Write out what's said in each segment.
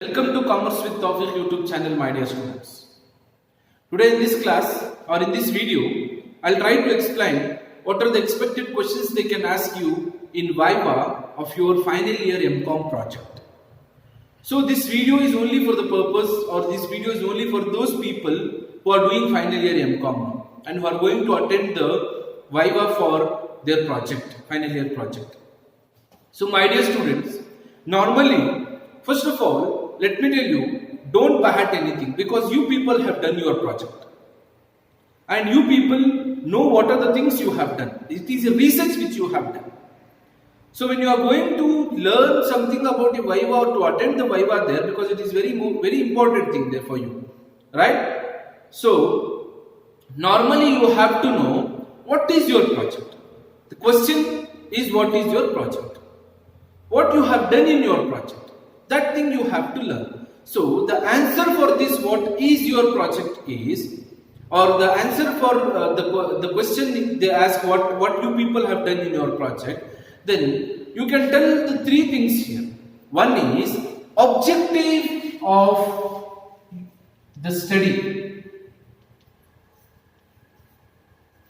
Welcome to Commerce with Tawfiq YouTube channel, my dear students. Today in this class or in this video, I'll try to explain what are the expected questions they can ask you in Viva of your final year MCOM project. So this video is only for the purpose, or this video is only for those people who are doing final year MCOM and who are going to attend the Viva for their project, final year project. So my dear students, normally, first of all, let me tell you, don't bahat anything because you people have done your project. And you people know what are the things you have done. It is a research which you have done. So when you are going to learn something about a Viva or to attend the Viva there, because it is very important thing there for you. Right? So, normally you have to know what is your project. The question is what is your project. What you have done in your project. That thing you have to learn. So the answer for this, what is your project is, or the answer for the question they ask, what you people have done in your project, then you can tell the three things here. One is objective of the study.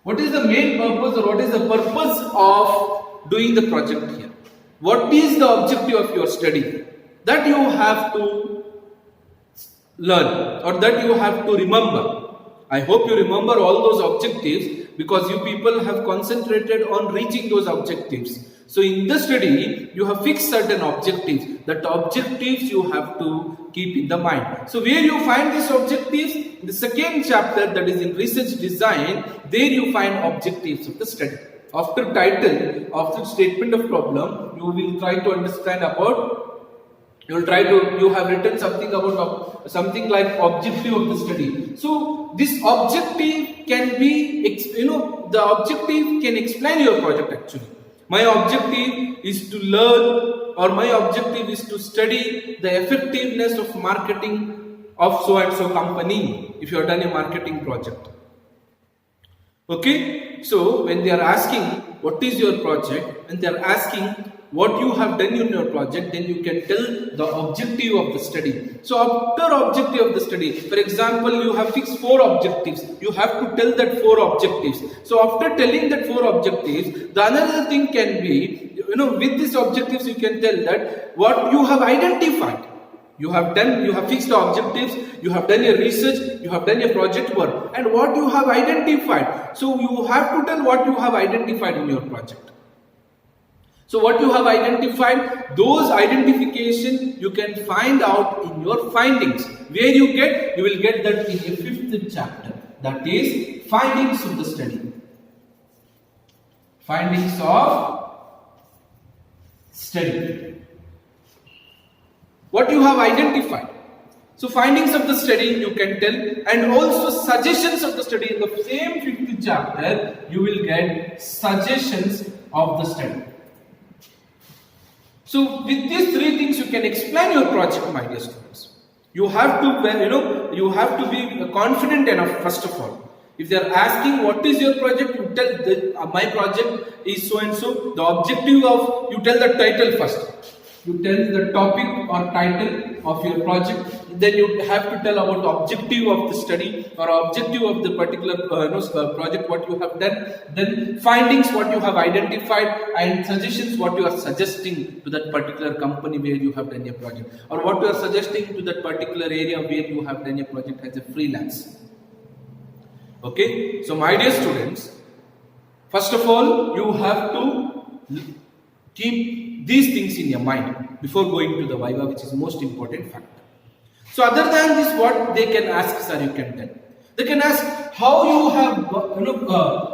What is the main purpose, or what is the purpose of doing the project here? What is the objective of your study? That you have to learn, or that you have to remember. I hope you remember all those objectives because you people have concentrated on reaching those objectives. So in the study, you have fixed certain objectives. That objectives you have to keep in the mind. So where you find these objectives? In the second chapter, that is in research design, there you find objectives of the study. After title, after statement of problem, you will try to understand about, you have written something about something like objective of the study. So this objective can be, the objective can explain your project actually. My objective is to learn, or my objective is to study the effectiveness of marketing of so and so company if you have done a marketing project. Okay, so when they are asking what is your project and they are asking what you have done in your project, then you can tell the objective of the study. So after objective of the study, for example, you have fixed 4 objectives. You have to tell that 4 objectives. So after telling that 4 objectives, the another thing can be, with these objectives you can tell that what you have identified. You have fixed the objectives, you have done your research, you have done your project work, and what you have identified. So you have to tell what you have identified in your project. So what you have identified, those identification you can find out in your findings. Where you will get that in the 5th chapter. That is findings of the study. Findings of study. What you have identified. So findings of the study you can tell, and also suggestions of the study. In the same 5th chapter, you will get suggestions of the study. So with these 3 things you can explain your project, my dear students. You have to, you have to be confident enough first of all. If they are asking what is your project, you tell that my project is so and so. The objective of, you tell the title first. You tell the topic or title of your project. Then you have to tell about the objective of the study or objective of the particular project, what you have done. Then findings, what you have identified, and suggestions, what you are suggesting to that particular company where you have done a project, or what you are suggesting to that particular area where you have done a project as a freelance. Okay, so my dear students, first of all, you have to keep these things in your mind before going to the Viva, which is the most important factor. So other than this, what they can ask, sir, you can tell. They can ask how you have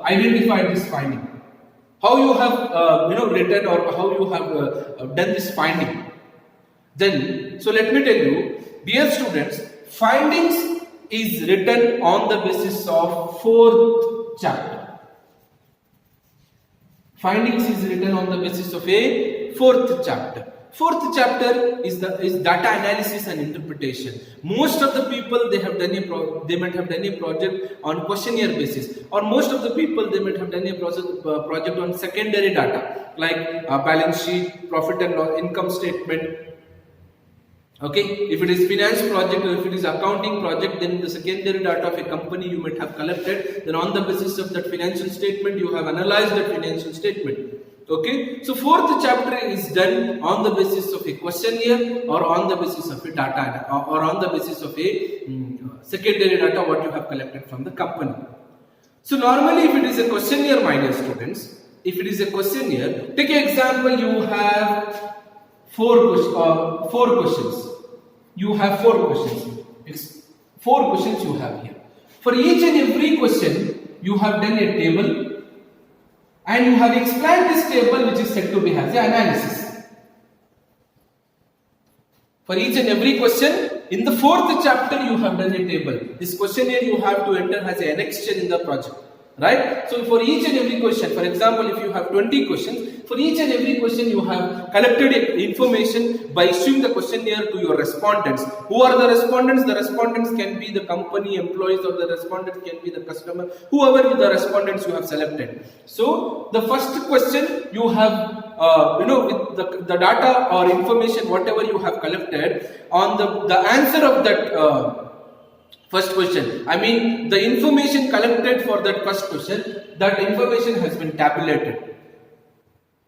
identified this finding, how you have written, or how you have done this finding. Then, so let me tell you, dear students, findings is written on the basis of 4th chapter. Findings is written on the basis of a 4th chapter. 4th chapter is data analysis and interpretation. Most of the people, they might have done a project on questionnaire basis, or most of the people, they might have done a project on secondary data like balance sheet, profit and loss, income statement, Okay, if it is finance project or if it is accounting project, then the secondary data of a company you might have collected. Then on the basis of that financial statement, you have analyzed that financial statement. Okay, so fourth chapter is done on the basis of a questionnaire or on the basis of a data or on the basis of a secondary data what you have collected from the company. So normally if it is a questionnaire, my dear students, if it is a questionnaire, take an example, you have four questions. You have four questions. It's four questions you have here. For each and every question, you have done a table and you have explained this table which is said to be as the analysis. For each and every question, in the fourth chapter you have done a table. This questionnaire you have to enter as an annexure in the project. Right? So for each and every question, for example, if you have 20 questions, for each and every question you have collected information by issuing the questionnaire to your respondents. Who are the respondents? The respondents can be the company employees or the respondents can be the customer, whoever the respondents you have selected. So the first question you have, with the data or information, whatever you have collected on the answer of that first question, I mean the information collected for that first question, that information has been tabulated.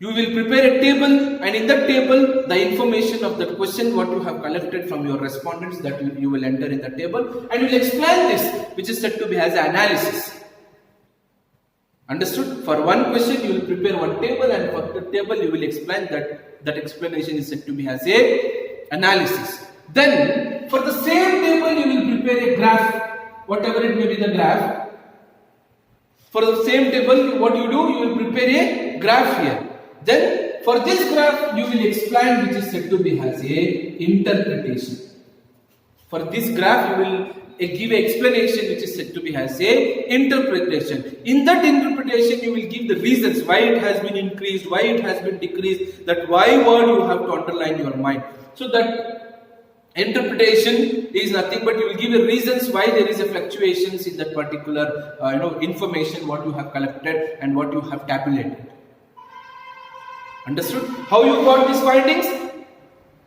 You will prepare a table and in that table the information of that question what you have collected from your respondents that you will enter in the table and you will explain this which is said to be as analysis. Understood? For one question you will prepare one table and for the table you will explain that explanation is said to be as a analysis. Then for the same table you will prepare a graph, whatever it may be the graph. For the same table what you do, you will prepare a graph here. Then for this graph you will explain which is said to be as a interpretation. For this graph you will give an explanation which is said to be as a interpretation. In that interpretation you will give the reasons why it has been increased, why it has been decreased, that why word you have to underline your mind. So that interpretation is nothing but you will give the reasons why there is a fluctuations in that particular information what you have collected and what you have tabulated. Understood? How you got these findings?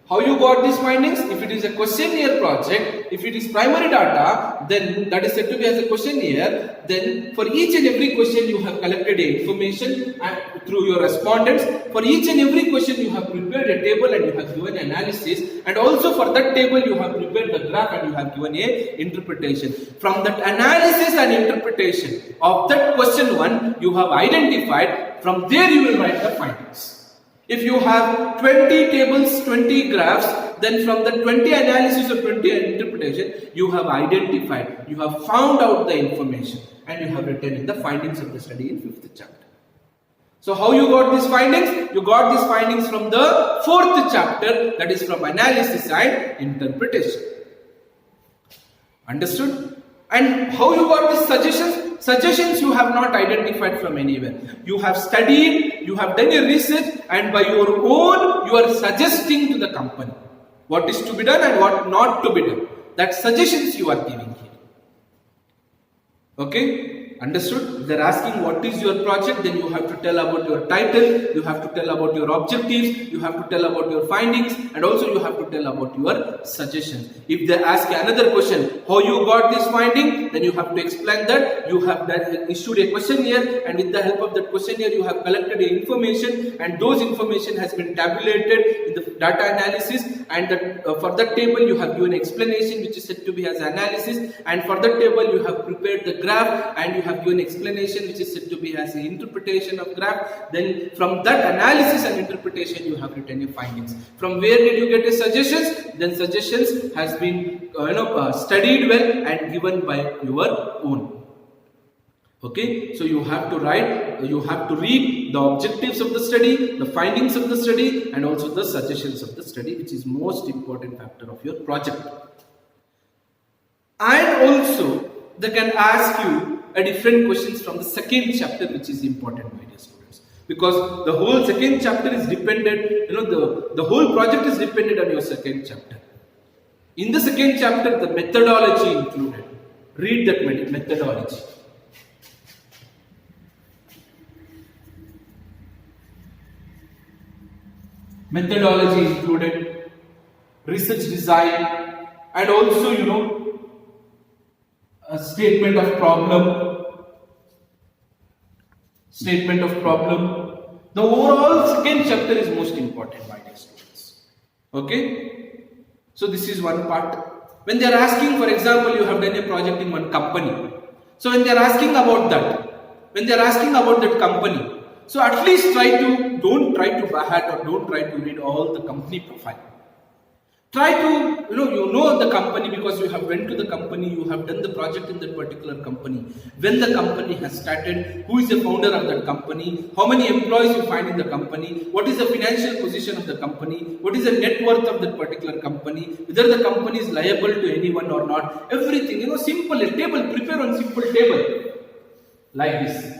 How you got these findings? If it is a questionnaire project, if it is primary data, then that is said to be as a questionnaire. Then for each and every question you have collected information through your respondents. For each and every question you have prepared a table and you have given analysis. And also for that table you have prepared the graph and you have given a interpretation. From that analysis and interpretation of that question 1 you have identified. From there you will write the findings. If you have 20 tables, 20 graphs, then from the 20 analysis or 20 interpretation, you have identified, you have found out the information and you have written in the findings of the study in 5th chapter. So how you got these findings? You got these findings from the 4th chapter, that is from analysis and interpretation. Understood? And how you got these suggestions? Suggestions you have not identified from anywhere. You have studied, you have done your research and by your own you are suggesting to the company what is to be done and what not to be done. That suggestions you are giving here. Okay? Understood? If they are asking what is your project, then you have to tell about your title, you have to tell about your objectives, you have to tell about your findings and also you have to tell about your suggestions. If they ask another question, how you got this finding, then you have to explain that you have issued a questionnaire and with the help of that questionnaire you have collected information and those information has been tabulated in the data analysis and that, for that table you have given explanation which is said to be as analysis and for that table you have prepared the graph and you have given explanation which is said to be as an interpretation of graph. Then from that analysis and interpretation you have written your findings. From where did you get your suggestions? Then suggestions has been studied well and given by your own. Okay, so you have to write, you have to read the objectives of the study, the findings of the study and also the suggestions of the study, which is most important factor of your project. And also they can ask you a different questions from the 2nd chapter, which is important, my dear students, because the whole 2nd chapter is dependent, the whole project is dependent on your 2nd chapter. In the 2nd chapter the methodology included. Read that methodology. Methodology included. research design, and also a statement of problem. The overall second chapter is most important, my dear students. Okay, so this is one part. When they are asking, for example, you have done a project in one company. So when they are asking about that company, so at least don't try to bahat or don't try to read all the company profile. Try to, you know the company because you have went to the company, you have done the project in that particular company. When the company has started, who is the founder of that company, how many employees you find in the company, what is the financial position of the company, what is the net worth of that particular company, whether the company is liable to anyone or not, everything, simple, a table, prepare one simple table like this,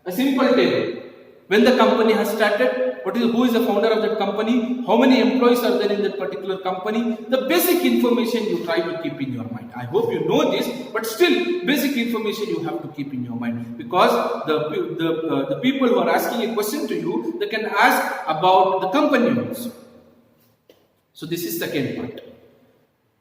a simple table. When the company has started, who is the founder of that company, how many employees are there in that particular company, the basic information you try to keep in your mind. I hope you know this, but still basic information you have to keep in your mind, because the people who are asking a question to you, they can ask about the company also. So this is second part.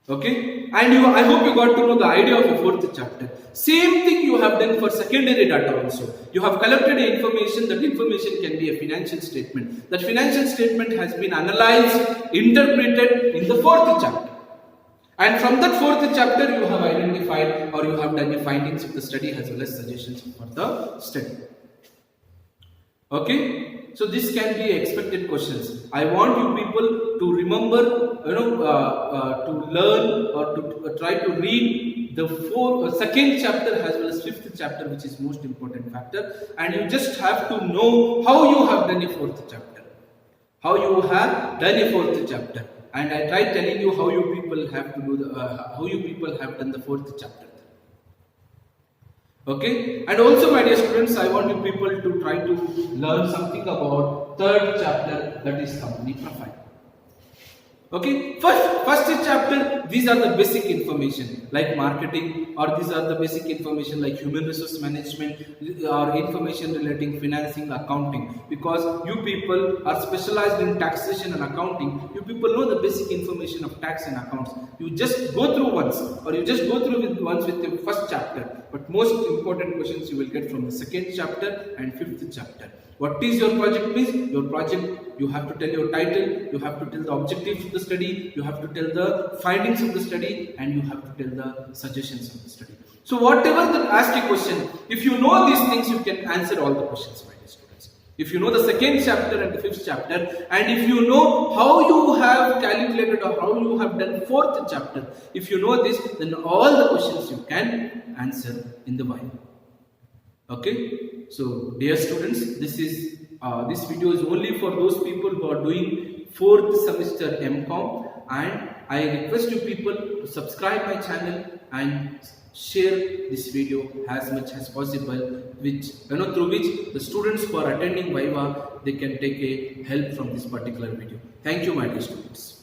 Okay, and I hope you got to know the idea of the fourth chapter. Same thing you have done for secondary data also. You have collected information. That information can be a financial statement. That financial statement has been analyzed, interpreted in the fourth chapter. And from that fourth chapter, you have identified or you have done the findings of the study as well as suggestions for the study. Okay, so this can be expected questions. I want you people to remember, to learn or to try to read the second chapter as well as fifth chapter, which is most important factor. And you just have to know how you have done a fourth chapter. And I tried telling you how you people have to do how you people have done the fourth chapter. Okay, and also my dear students, I want you people to try to learn something about third chapter, that is company profile. Okay, first chapter, these are the basic information like marketing, or these are the basic information like human resource management, or information relating financing, accounting. Because you people are specialized in taxation and accounting, you people know the basic information of tax and accounts. You just go through once, or you just go through once with the first chapter. But most important questions you will get from the second chapter and fifth chapter. What is your project, please? Your project, you have to tell your title, you have to tell the objectives of the study, you have to tell the findings of the study, and you have to tell the suggestions of the study. So whatever they ask a question, if you know these things, you can answer all the questions, my dear students. If you know the second chapter and the fifth chapter, and if you know how you have calculated or how you have done fourth chapter, if you know this, then all the questions you can answer in the Bible. Okay, so dear students, this video is only for those people who are doing 4th semester MCOM, and I request you people to subscribe my channel and share this video as much as possible, which through which the students who are attending Viva, they can take a help from this particular video. Thank you, my dear students.